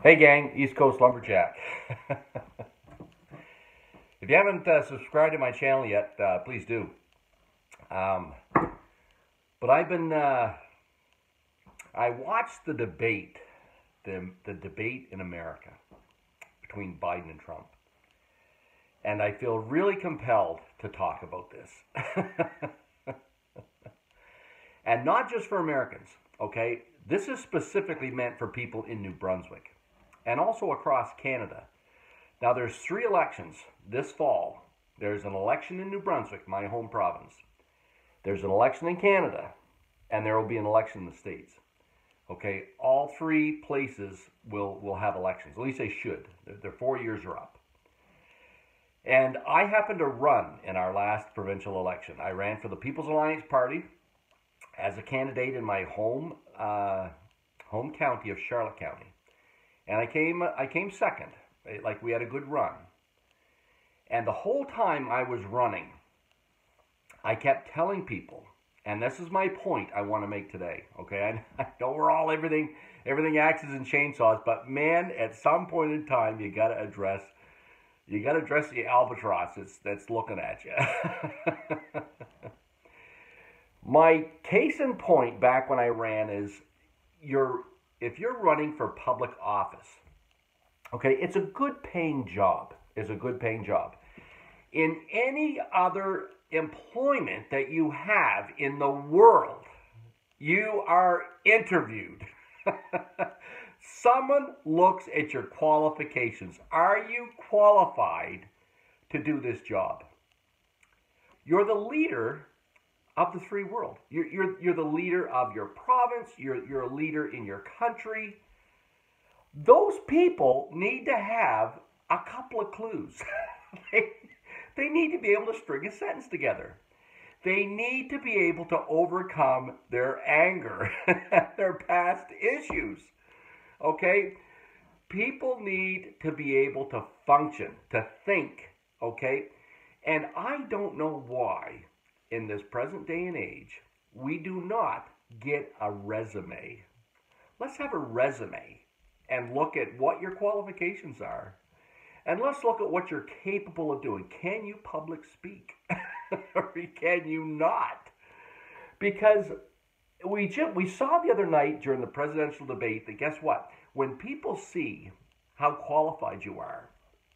Hey gang, East Coast Lumberjack. If you haven't subscribed to my channel yet, please do. Um, but I watched the debate, the debate in America between Biden and Trump. And I feel really compelled to talk about this. And not just for Americans, okay? This is specifically meant for people in New Brunswick and also across Canada. Now, there's 3 elections this fall. There's an election in New Brunswick, my home province. There's an election in Canada, and there will be an election in the States. Okay, all 3 places will have elections. At least they should. Their 4 years are up. And I happened to run in our last provincial election. I ran for the People's Alliance Party as a candidate in my home county of Charlotte County. And I came second. Like, we had a good run. And the whole time I was running, I kept telling people, and this is my point I want to make today, okay? I know we're all everything axes and chainsaws, but man, at some point in time, you got to address the albatross that's looking at you. My case in point back when I ran is, if you're running for public office, okay, it's a good paying job. It's a good paying job. In any other employment that you have in the world, you are interviewed. Someone looks at your qualifications. Are you qualified to do this job? You're the leader of the free world. You're the leader of your province. You're a leader in your country. Those people need to have a couple of clues. They need to be able to string a sentence together. They need to be able to overcome their anger, their past issues. Okay? People need to be able to function, to think. Okay? And I don't know why, in this present day and age, we do not get a resume. Let's have a resume and look at what your qualifications are. And let's look at what you're capable of doing. Can you public speak? Or can you not? Because we saw the other night during the presidential debate that, guess what? When people see how qualified you are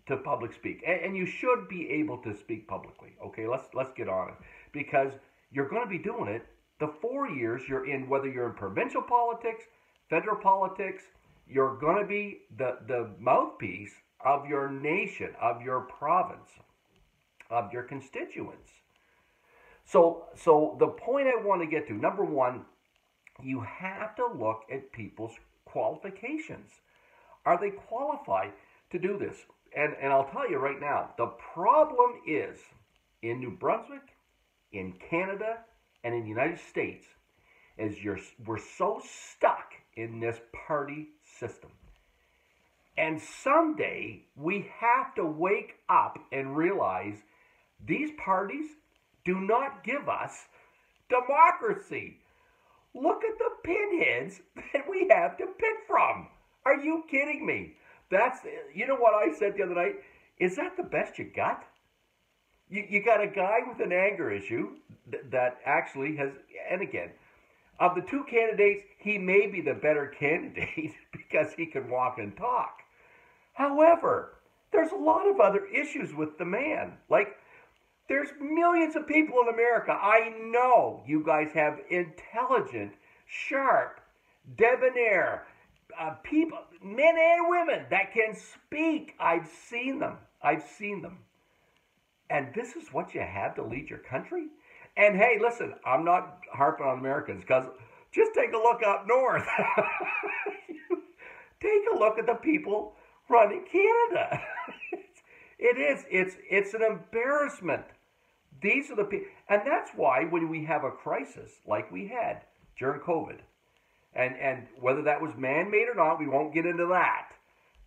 to public speak, and you should be able to speak publicly, okay? Let's get on it. Because you're going to be doing it the 4 years you're in, whether you're in provincial politics, federal politics, you're going to be the mouthpiece of your nation, of your province, of your constituents. So the point I want to get to, number one, you have to look at people's qualifications. Are they qualified to do this? And I'll tell you right now, the problem is in New Brunswick, in Canada, and in the United States, is we're so stuck in this party system. And someday we have to wake up and realize these parties do not give us democracy. Look at the pinheads that we have to pick from. Are you kidding me? You know what I said the other night? Is that the best you got? You got a guy with an anger issue that actually has, and again, of the 2 candidates, he may be the better candidate because he can walk and talk. However, there's a lot of other issues with the man. Like, there's millions of people in America. I know you guys have intelligent, sharp, debonair people, men and women that can speak. I've seen them. And this is what you have to lead your country? And hey, listen, I'm not harping on Americans, because just take a look up north. Take a look at the people running Canada. It's an embarrassment. These are the people, and that's why when we have a crisis like we had during COVID, and whether that was man-made or not, we won't get into that,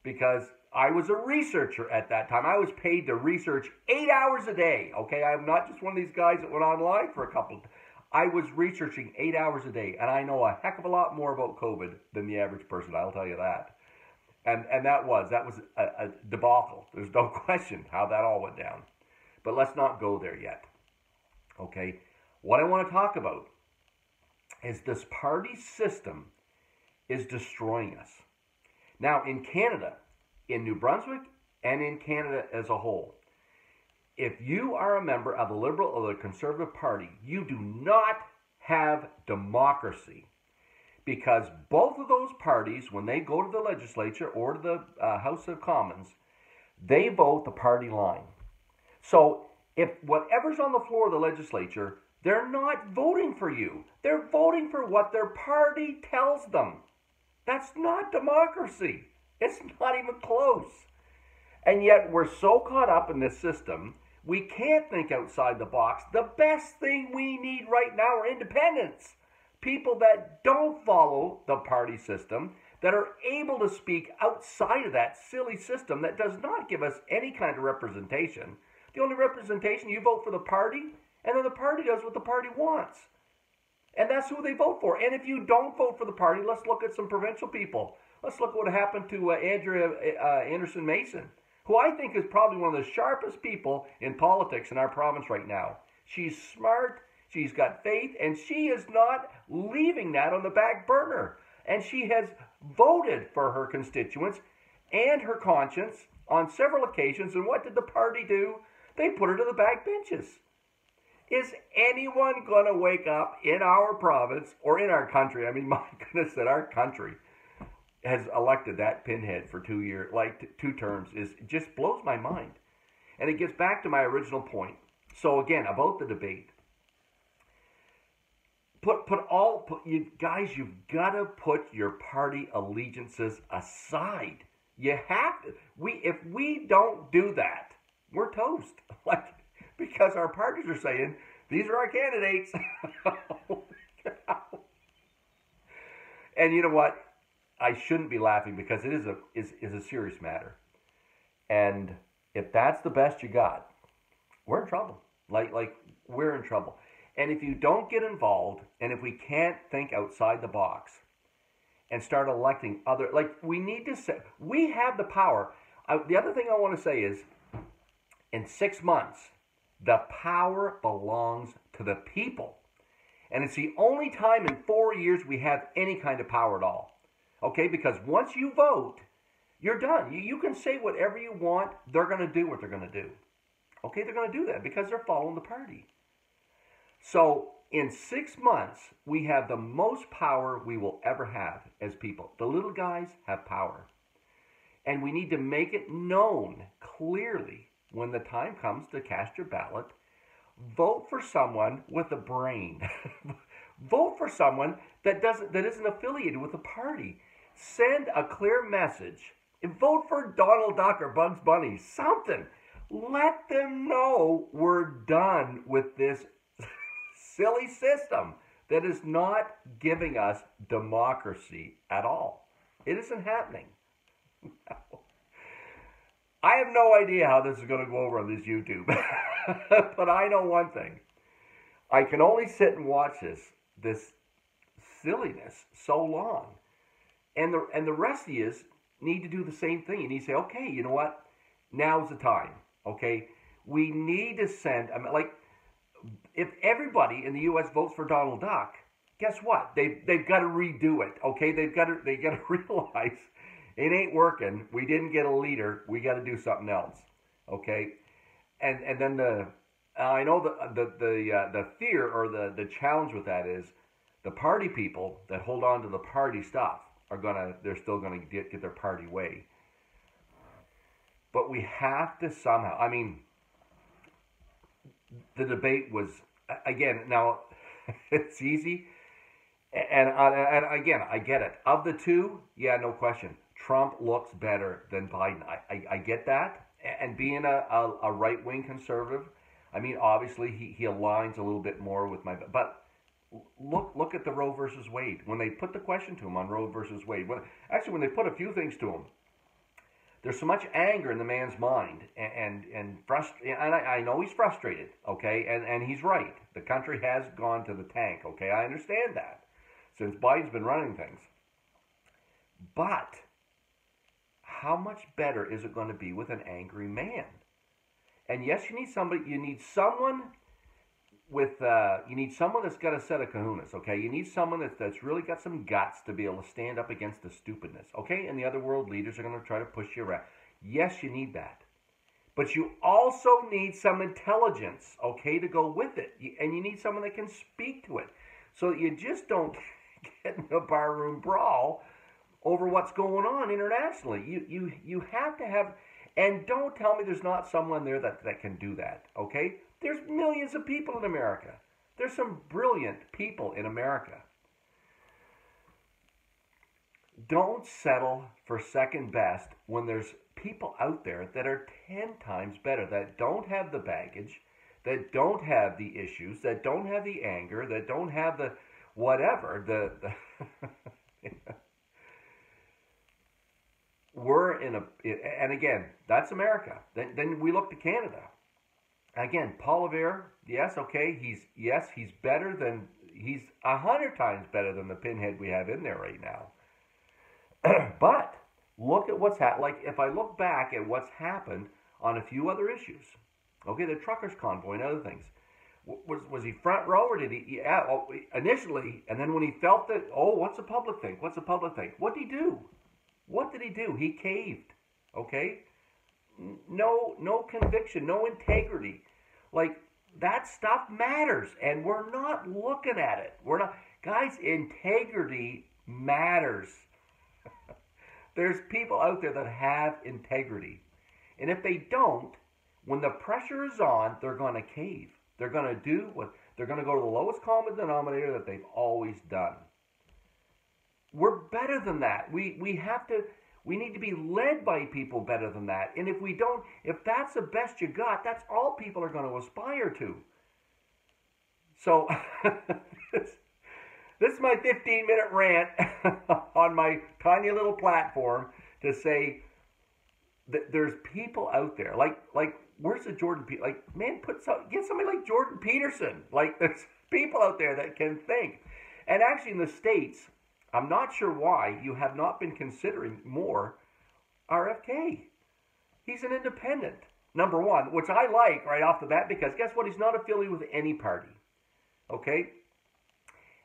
because I was a researcher at that time. I was paid to research 8 hours a day, okay? I'm not just one of these guys that went online for a couple. I was researching 8 hours a day, and I know a heck of a lot more about COVID than the average person, I'll tell you that. And that was a debacle. There's no question how that all went down. But let's not go there yet. Okay? What I want to talk about is this party system is destroying us. Now, in Canada, in New Brunswick, and in Canada as a whole, if you are a member of the Liberal or the Conservative Party, you do not have democracy. Because both of those parties, when they go to the legislature or to the House of Commons, they vote the party line. So if whatever's on the floor of the legislature, they're not voting for you. They're voting for what their party tells them. That's not democracy. It's not even close. And yet we're so caught up in this system, we can't think outside the box. The best thing we need right now are independents. People that don't follow the party system, that are able to speak outside of that silly system that does not give us any kind of representation. The only representation, you vote for the party, and then the party does what the party wants. And that's who they vote for. And if you don't vote for the party, let's look at some provincial people. Let's look at what happened to Andrea Anderson Mason, who I think is probably one of the sharpest people in politics in our province right now. She's smart. She's got faith, and she is not leaving that on the back burner. And she has voted for her constituents and her conscience on several occasions. And what did the party do? They put her to the back benches. Is anyone going to wake up in our province or in our country? I mean, my goodness, that our country has elected that pinhead for 2 years, like 2 terms, is just blows my mind. And it gets back to my original point. So again, about the debate. You guys, you've got to put your party allegiances aside. You have to. If we don't do that, we're toast. Because our parties are saying, these are our candidates. And you know what? I shouldn't be laughing because it is a serious matter. And if that's the best you got, we're in trouble. We're in trouble. And if you don't get involved, and if we can't think outside the box and start electing we need to say, we have the power. The other thing I want to say is, in 6 months, the power belongs to the people. And it's the only time in 4 years we have any kind of power at all. Okay? Because once you vote, you're done. You can say whatever you want. They're going to do what they're going to do. Okay? They're going to do that because they're following the party. So in 6 months, we have the most power we will ever have as people. The little guys have power. And we need to make it known clearly when the time comes to cast your ballot. Vote for someone with a brain. Vote for someone that isn't affiliated with a party. Send a clear message. And vote for Donald Duck or Bugs Bunny. Something. Let them know we're done with this silly system that is not giving us democracy at all. It isn't happening. I have no idea how this is going to go over on this YouTube. But I know one thing. I can only sit and watch this silliness so long. And the rest of you need to do the same thing. You need to say, okay, you know what? Now's the time. Okay? We need to send, if everybody in the U.S. votes for Donald Duck, guess what? They've got to redo it. Okay? They got to realize it ain't working. We didn't get a leader. We got to do something else. Okay? And then I know the fear or the challenge with that is the party people that hold on to the party stuff they're still gonna get their party way. But we have to somehow. I mean, the debate was again. Now it's easy, and again, I get it. Of the two, yeah, no question, Trump looks better than Biden. I get that. And being a right-wing conservative, I mean, obviously he aligns a little bit more with but look at the Roe versus Wade. When they put the question to him on Roe versus Wade, when they put a few things to him, there's so much anger in the man's mind and I know he's frustrated, okay, and he's right. The country has gone to the tank, okay, I understand that since Biden's been running things, but how much better is it going to be with an angry man? And yes, you need somebody. You need someone with. You need someone that's got a set of kahunas. Okay, you need someone that's really got some guts to be able to stand up against the stupidness. Okay, and the other world leaders are going to try to push you around. Yes, you need that. But you also need some intelligence, okay, to go with it. And you need someone that can speak to it. So that you just don't get in a barroom brawl over what's going on internationally. You have to have, and don't tell me there's not someone there that can do that, okay? There's millions of people in America. There's some brilliant people in America. Don't settle for second best when there's people out there that are 10 times better, that don't have the baggage, that don't have the issues, that don't have the anger, that don't have the whatever. We're in a, and again, that's America. Then we look to Canada. Again, Paul Revere, yes, okay, he's better than, he's 100 times better than the pinhead we have in there right now. But look at what's happened. Like, if I look back at what's happened on a few other issues, okay, the truckers' convoy and other things, was he front row or did he? Yeah, initially, and then when he felt that, oh, what's the public think? What's the public think? What did he do? What did he do? He caved. Okay, no conviction, no integrity. Like, that stuff matters, and we're not looking at it. We're not, guys. Integrity matters. There's people out there that have integrity. And if they don't, when the pressure is on, they're going to cave. They're going to do what, they're going to go to the lowest common denominator that they've always done. We're better than that. We need to be led by people better than that. And if we don't, if that's the best you got, that's all people are going to aspire to. So, this is my 15-minute rant on my tiny little platform to say that there's people out there. Like where's the Jordan Peterson? Like, man, get somebody like Jordan Peterson. Like, there's people out there that can think. And actually in the States, I'm not sure why you have not been considering more RFK. He's an independent, number one, which I like right off the bat because guess what? He's not affiliated with any party. Okay?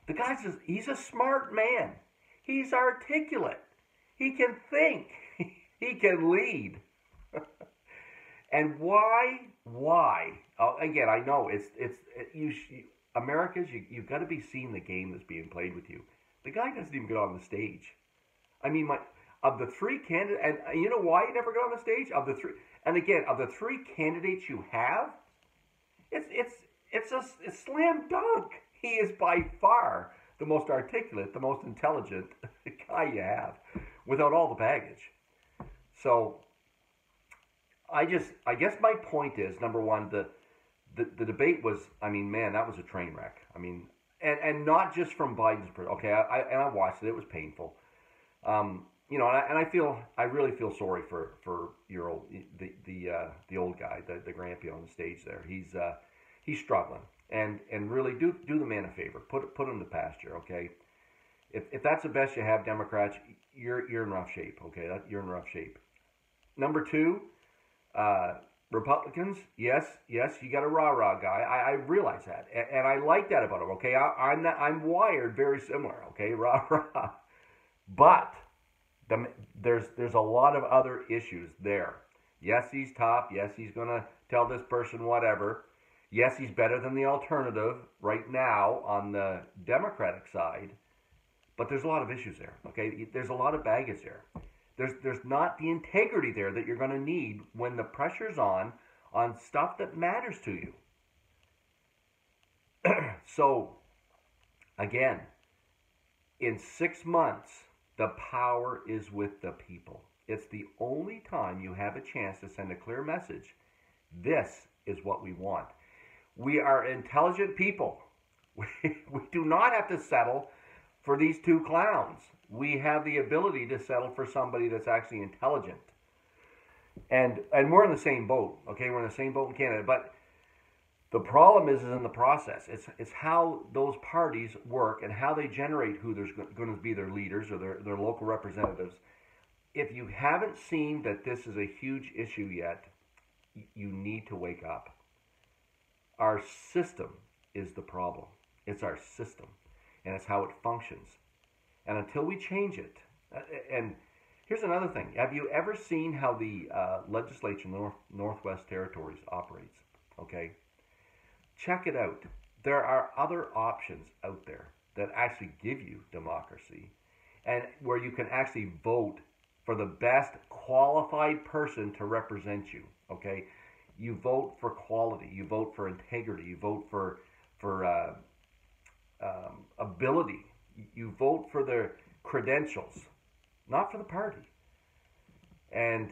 The guy's he's a smart man. He's articulate. He can think. He can lead. And why? Again, I know you've got to be seeing the game that's being played with you. The guy doesn't even get on the stage. I mean, of the three candidates, and you know why he never got on the stage? Of the three candidates you have, it's a slam dunk. He is by far the most articulate, the most intelligent guy you have, without all the baggage. So, I guess my point is, number one, the debate was, I mean, man, that was a train wreck. I mean, and not just from Biden's perspective. Okay, I watched it. It was painful. You know, and I really feel sorry for your old the old guy, the grandpa on the stage there. He's struggling. And really do the man a favor. Put him to pasture, okay? If that's the best you have, Democrats, you're in rough shape, okay? You're in rough shape. Number two, Republicans, yes, you got a rah-rah guy. I realize that, and I like that about him, okay? I'm wired very similar, okay? Rah-rah. But there's a lot of other issues there. Yes, he's tough. Yes, he's going to tell this person whatever. Yes, he's better than the alternative right now on the Democratic side, but there's a lot of issues there, okay? There's a lot of baggage there. There's not the integrity there that you're going to need when the pressure's on stuff that matters to you. So, again, in 6 months, the power is with the people. It's the only time you have a chance to send a clear message. This is what we want. We are intelligent people. We do not have to settle for these two clowns. We have the ability to settle for somebody that's actually intelligent. And we're in the same boat, okay? We're in the same boat in Canada. But the problem is in the process. It's how those parties work and how they generate who there's going to be their leaders or their local representatives. if you haven't seen that this is a huge issue yet, you need to wake up. Our system is the problem. It's our system, and it's how it functions. And until we change it, and here's another thing. Have you ever seen how the legislature in the Northwest Territories operates? Okay? Check it out. There are other options out there that actually give you democracy and where you can actually vote for the best qualified person to represent you. Okay? You vote for quality. You vote for integrity. You vote for ability. You vote for the credentials, not for the party. And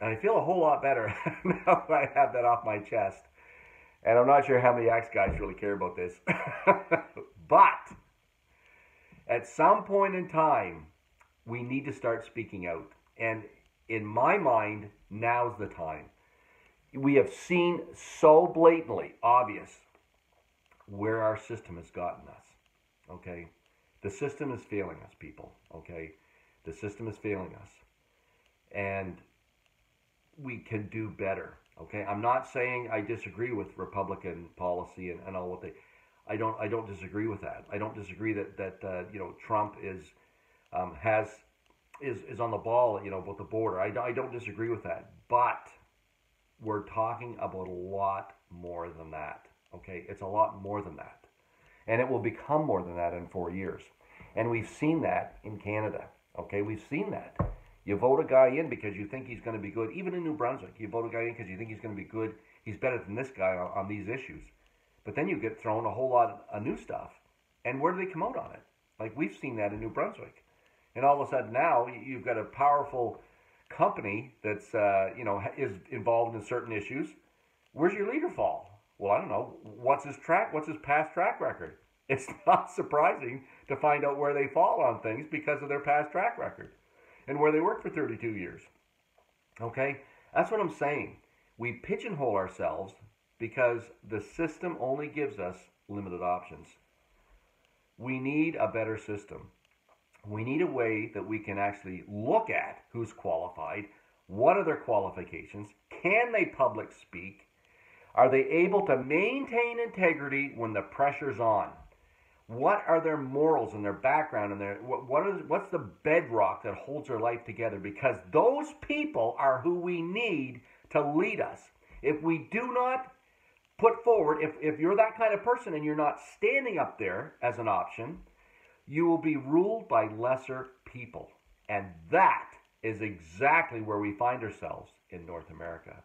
I feel a whole lot better now that I have that off my chest. And I'm not sure how many Axe guys really care about this. But at some point in time, we need to start speaking out. And in my mind, now's the time. We have seen so blatantly obvious where our system has gotten us. Okay? The system is failing us, people. Okay? The system is failing us. And we can do better. Okay? I'm not saying I disagree with Republican policy and all what they... I don't disagree with that. I don't disagree that Trump is on the ball, with the border. I don't disagree with that. But we're talking about a lot more than that. Okay? It's a lot more than that. And it will become more than that in 4 years. And we've seen that in Canada. Okay? We've seen that. You vote a guy in because you think he's going to be good. Even in New Brunswick, you vote a guy in because you think he's going to be good. He's better than this guy on these issues. But then you get thrown a whole lot of new stuff. And where do they come out on it? Like, we've seen that in New Brunswick. And all of a sudden now, you've got a powerful company that's, is involved in certain issues. Where's your leader fall? Well, I don't know. What's his past track record? It's not surprising to find out where they fall on things because of their past track record and where they worked for 32 years. Okay? That's what I'm saying. We pigeonhole ourselves because the system only gives us limited options. We need a better system. We need a way that we can actually look at who's qualified, what are their qualifications, can they public speak, are they able to maintain integrity when the pressure's on? What are their morals and their background and what's the bedrock that holds their life together? Because those people are who we need to lead us. If we do not put forward, if you're that kind of person and you're not standing up there as an option, you will be ruled by lesser people. And that is exactly where we find ourselves in North America.